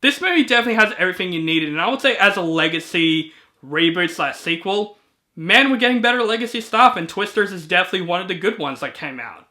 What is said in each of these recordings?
This movie definitely has everything you needed, and I would say as a legacy reboot / sequel, man, we're getting better legacy stuff, and Twisters is definitely one of the good ones that came out.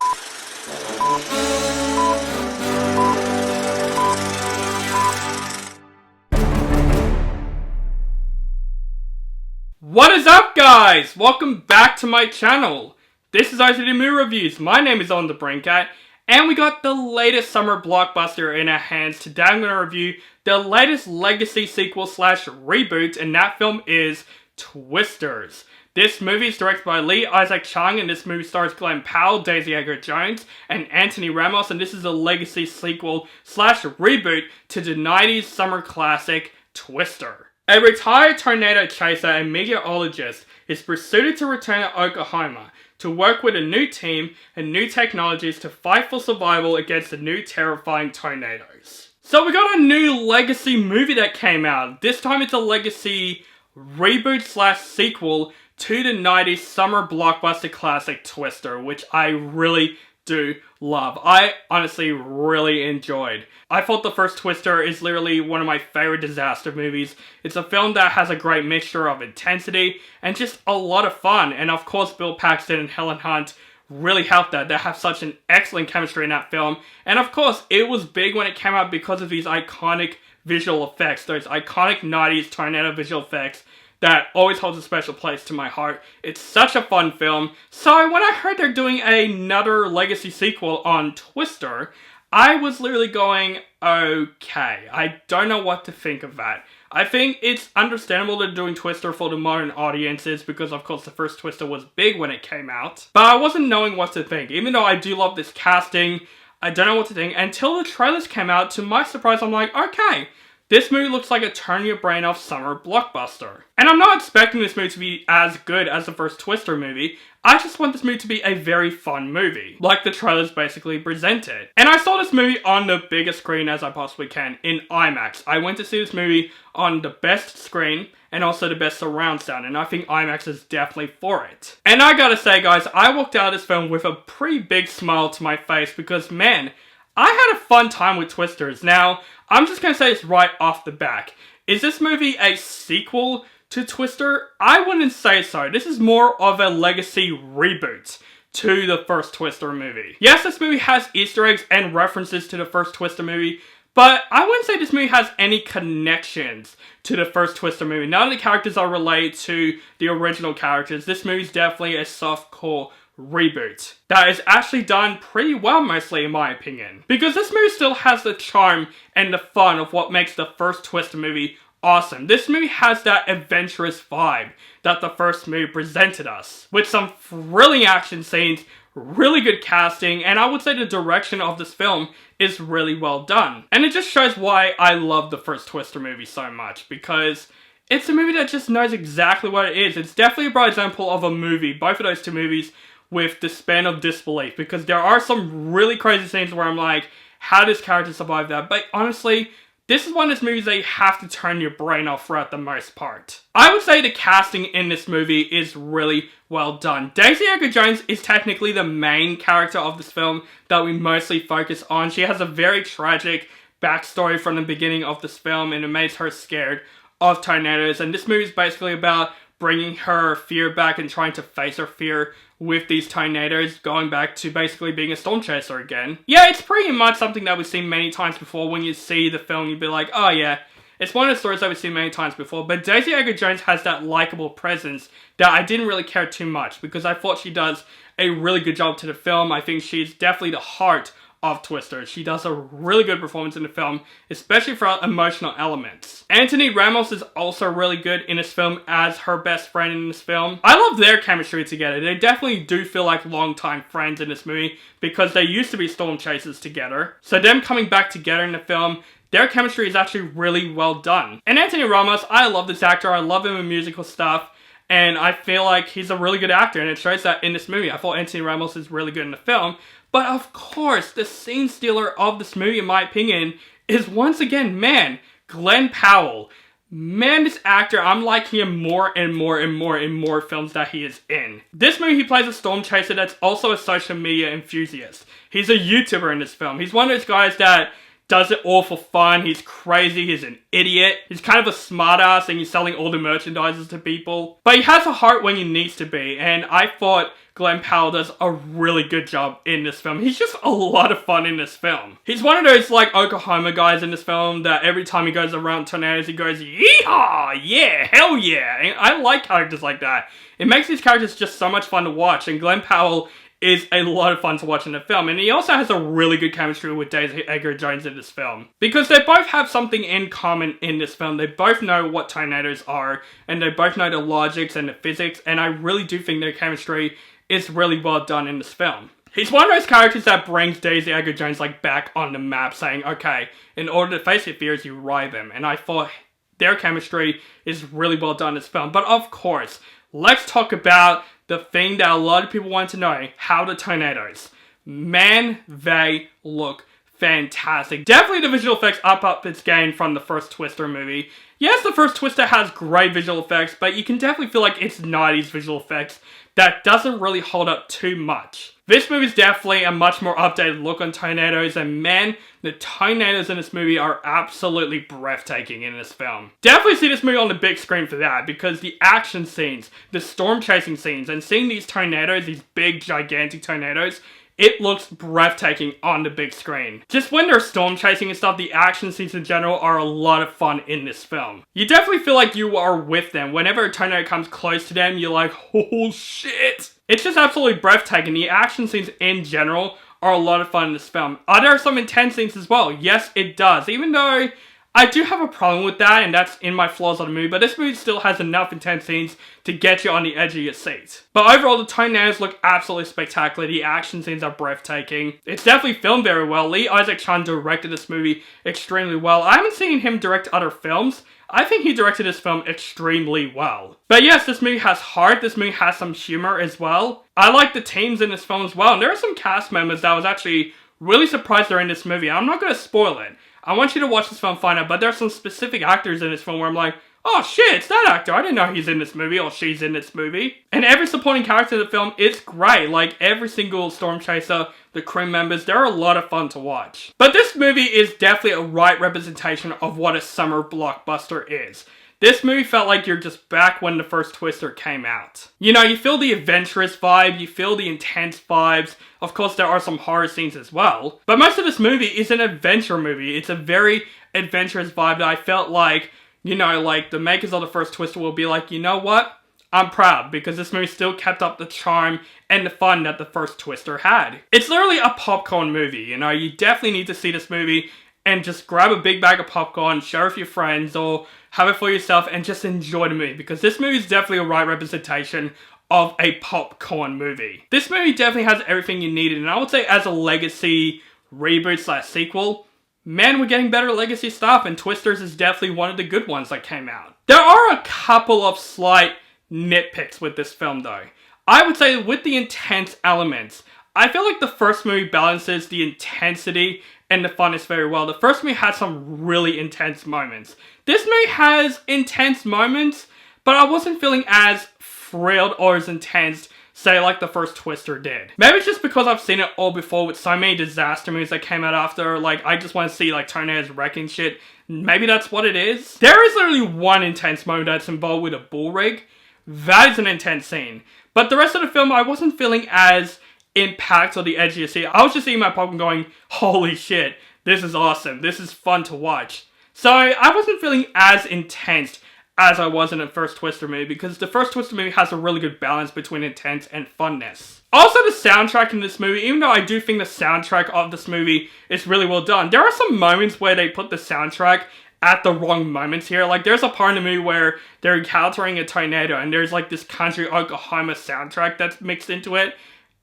What is up, guys? Welcome back to my channel. This is ICD Movie Reviews. My name is On the Brinkat, and we got the latest summer blockbuster in our hands. Today I'm going to review the latest legacy sequel / reboot, and that film is Twisters. This movie is directed by Lee Isaac Chung, and this movie stars Glen, Powell, Daisy Edgar-Jones, and Anthony Ramos, and this is a legacy sequel / reboot to the 90s summer classic Twister. A retired tornado chaser and meteorologist is pursued to return to Oklahoma to work with a new team and new technologies to fight for survival against the new terrifying tornadoes. So we got a new legacy movie that came out. This time it's a legacy reboot / sequel to the 90s summer blockbuster classic Twister, which I really do love. I honestly really enjoyed. I thought the first Twister is literally one of my favorite disaster movies. It's a film that has a great mixture of intensity and just a lot of fun. And of course, Bill Paxton and Helen Hunt really helped that. They have such an excellent chemistry in that film. And of course, it was big when it came out because of these iconic visual effects, those iconic 90s tornado visual effects that always holds a special place to my heart. It's such a fun film. So when I heard they're doing another legacy sequel on Twister, I was literally going, okay, I don't know what to think of that. I think it's understandable they're doing Twister for the modern audiences because of course the first Twister was big when it came out. But I wasn't knowing what to think. Even though I do love this casting, I don't know what to think. Until the trailers came out, to my surprise, I'm like, okay, this movie looks like a turn your brain off summer blockbuster. And I'm not expecting this movie to be as good as the first Twister movie. I just want this movie to be a very fun movie, like the trailers basically presented. And I saw this movie on the biggest screen as I possibly can, in IMAX. I went to see this movie on the best screen and also the best surround sound, and I think IMAX is definitely for it. And I gotta say, guys, I walked out of this film with a pretty big smile to my face because, man, I had a fun time with Twisters. Now, I'm just going to say this right off the back. Is this movie a sequel to Twister? I wouldn't say so. This is more of a legacy reboot to the first Twister movie. Yes, this movie has Easter eggs and references to the first Twister movie, but I wouldn't say this movie has any connections to the first Twister movie. None of the characters are related to the original characters. This movie is definitely a softcore reboot that is actually done pretty well, mostly in my opinion, because this movie still has the charm and the fun of what makes the first Twister movie awesome. This movie has that adventurous vibe that the first movie presented us, with some thrilling action scenes, really good casting, and I would say the direction of this film is really well done. And it just shows why I love the first Twister movie so much, because it's a movie that just knows exactly what it is. It's definitely a bright example of a movie, both of those two movies, with the span of disbelief, because there are some really crazy scenes where I'm like, how does character survive that? But honestly, this is one of those movies that you have to turn your brain off throughout the most part. I would say the casting in this movie is really well done. Daisy Edgar-Jones is technically the main character of this film that we mostly focus on. She has a very tragic backstory from the beginning of this film, and it makes her scared of tornadoes. And this movie is basically about bringing her fear back and trying to face her fear with these tornadoes, going back to basically being a storm chaser again. Yeah, it's pretty much something that we've seen many times before. When you see the film, you'd be like, oh yeah, it's one of the stories that we've seen many times before. But Daisy Edgar-Jones has that likable presence that I didn't really care too much, because I thought she does a really good job to the film. I think she's definitely the heart of Twister. She does a really good performance in the film, especially for emotional elements. Anthony Ramos is also really good in this film as her best friend in this film. I love their chemistry together. They definitely do feel like longtime friends in this movie because they used to be storm chasers together. So them coming back together in the film, their chemistry is actually really well done. And Anthony Ramos, I love this actor. I love him in musical stuff. And I feel like he's a really good actor, and it shows that in this movie. I thought Anthony Ramos is really good in the film. But of course, the scene stealer of this movie, in my opinion, is once again, man, Glen Powell. Man, this actor, I'm liking him more and more and more in more films that he is in. This movie, he plays a storm chaser that's also a social media enthusiast. He's a YouTuber in this film. He's one of those guys that does it all for fun. He's crazy, he's an idiot. He's kind of a smartass and he's selling all the merchandises to people. But he has a heart when he needs to be, and I thought Glen Powell does a really good job in this film. He's just a lot of fun in this film. He's one of those like Oklahoma guys in this film that every time he goes around tornadoes he goes, yeehaw, yeah, hell yeah. And I like characters like that. It makes these characters just so much fun to watch, and Glen Powell is a lot of fun to watch in the film. And he also has a really good chemistry with Edgar-Jones in this film, because they both have something in common in this film. They both know what tornadoes are, and they both know the logics and the physics, and I really do think their chemistry is really well done in this film. He's one of those characters that brings Daisy Edgar-Jones like back on the map, saying, okay, in order to face your fears, you ride them. And I thought their chemistry is really well done in this film. But of course, let's talk about the thing that a lot of people want to know, how the tornadoes. Man, they look fantastic. Definitely the visual effects up its game from the first Twister movie. Yes, the first Twister has great visual effects, but you can definitely feel like it's 90s visual effects that doesn't really hold up too much. This movie is definitely a much more updated look on tornadoes, and man, the tornadoes in this movie are absolutely breathtaking in this film. Definitely see this movie on the big screen for that, because the action scenes, the storm chasing scenes, and seeing these tornadoes, these big gigantic tornadoes, it looks breathtaking on the big screen. Just when they're storm chasing and stuff, the action scenes in general are a lot of fun in this film. You definitely feel like you are with them. Whenever a tornado comes close to them, you're like, oh shit. It's just absolutely breathtaking. The action scenes in general are a lot of fun in this film. Are there some intense scenes as well? Yes, it does. Even though I do have a problem with that, and that's in my flaws of the movie, but this movie still has enough intense scenes to get you on the edge of your seat. But overall, the tornadoes look absolutely spectacular. The action scenes are breathtaking. It's definitely filmed very well. Chung directed this movie extremely well. I haven't seen him direct other films. I think he directed this film extremely well. But yes, this movie has heart. This movie has some humor as well. I like the teams in this film as well. And there are some cast members that I was actually really surprised they're in this movie. I'm not going to spoil it. I want you to watch this film and find out, but there are some specific actors in this film where I'm like, oh shit, it's that actor. I didn't know he's in this movie or she's in this movie. And every supporting character in the film is great. Like every single storm chaser, the crew members, they're a lot of fun to watch. But this movie is definitely a right representation of what a summer blockbuster is. This movie felt like you're just back when the first Twister came out. You know, you feel the adventurous vibe, you feel the intense vibes. Of course, there are some horror scenes as well. But most of this movie is an adventure movie. It's a very adventurous vibe that I felt like, you know, like the makers of the first Twister will be like, you know what? I'm proud, because this movie still kept up the charm and the fun that the first Twister had. It's literally a popcorn movie, you know? You definitely need to see this movie and just grab a big bag of popcorn, share it with your friends, or have it for yourself and just enjoy the movie, because this movie is definitely a right representation of a popcorn movie. This movie definitely has everything you needed, and I would say as a legacy reboot / sequel, man, we're getting better legacy stuff, and Twisters is definitely one of the good ones that came out. There are a couple of slight nitpicks with this film though. I would say with the intense elements, I feel like the first movie balances the intensity and the funness very well. The first movie had some really intense moments. This movie has intense moments, but I wasn't feeling as thrilled or as intense, say, like the first Twister did. Maybe it's just because I've seen it all before with so many disaster movies that came out after. Like, I just want to see, like, tornadoes wrecking shit. Maybe that's what it is. There is literally one intense moment that's involved with a bull rig. That is an intense scene. But the rest of the film, I wasn't feeling as impact on the edge of your seat. I was just eating my popcorn going, holy shit, this is awesome. This is fun to watch. So I wasn't feeling as intense as I was in the first Twister movie, because the first Twister movie has a really good balance between intense and funness. Also, the soundtrack in this movie, even though I do think the soundtrack of this movie is really well done, there are some moments where they put the soundtrack at the wrong moments here. Like, there's a part in the movie where they're encountering a tornado and there's like this country Oklahoma soundtrack that's mixed into it.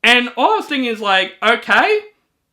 And all I was thinking is like, okay,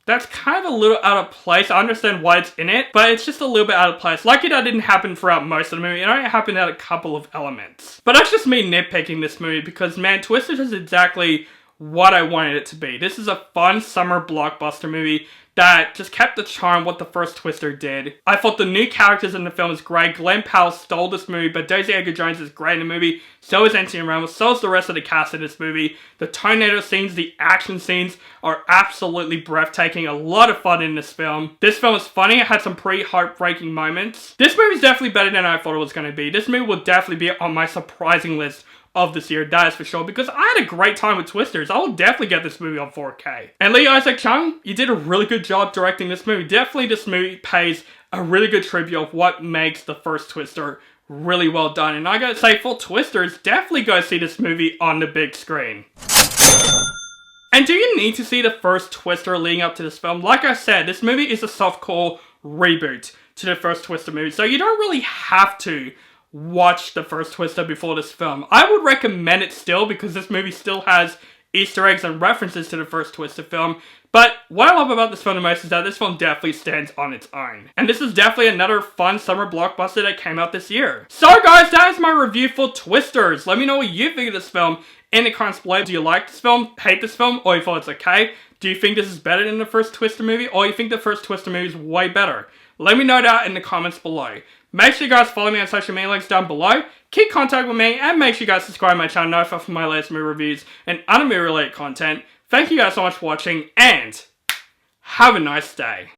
that's kind of a little out of place. I understand why it's in it, but it's just a little bit out of place. Lucky that didn't happen throughout most of the movie. It only happened at a couple of elements. But that's just me nitpicking this movie, because man, Twisted is exactly what I wanted it to be. This is a fun summer blockbuster movie that just kept the charm what the first Twister did. I thought the new characters in the film is great. Glen Powell stole this movie, but Edgar-Jones is great in the movie. So is Ramos. So is the rest of the cast in this movie. The tornado scenes, the action scenes are absolutely breathtaking. A lot of fun in this film. This film is funny. It had some pretty heartbreaking moments. This movie is definitely better than I thought it was going to be. This movie will definitely be on my surprising list of this year, that is for sure, because I had a great time with Twisters. I will definitely get this movie on 4K. And Lee Isaac Chung, you did a really good job directing this movie. Definitely this movie pays a really good tribute of what makes the first Twister really well done. And I gotta say, for Twisters, definitely go see this movie on the big screen. And do you need to see the first Twister leading up to this film? Like I said, this movie is a softcore reboot to the first Twister movie, so you don't really have to watch the first Twister before this film. I would recommend it still because this movie still has Easter eggs and references to the first Twister film. But what I love about this film the most is that this film definitely stands on its own. And this is definitely another fun summer blockbuster that came out this year. So guys, that is my review for Twisters. Let me know what you think of this film in the comments below. Do you like this film, hate this film, or you thought it's okay? Do you think this is better than the first Twister movie, or you think the first Twister movie is way better? Let me know that in the comments below. Make sure you guys follow me on social media links down below. Keep contact with me, and make sure you guys subscribe to my channel notify for my latest movie reviews and other movie related content. Thank you guys so much for watching, and have a nice day.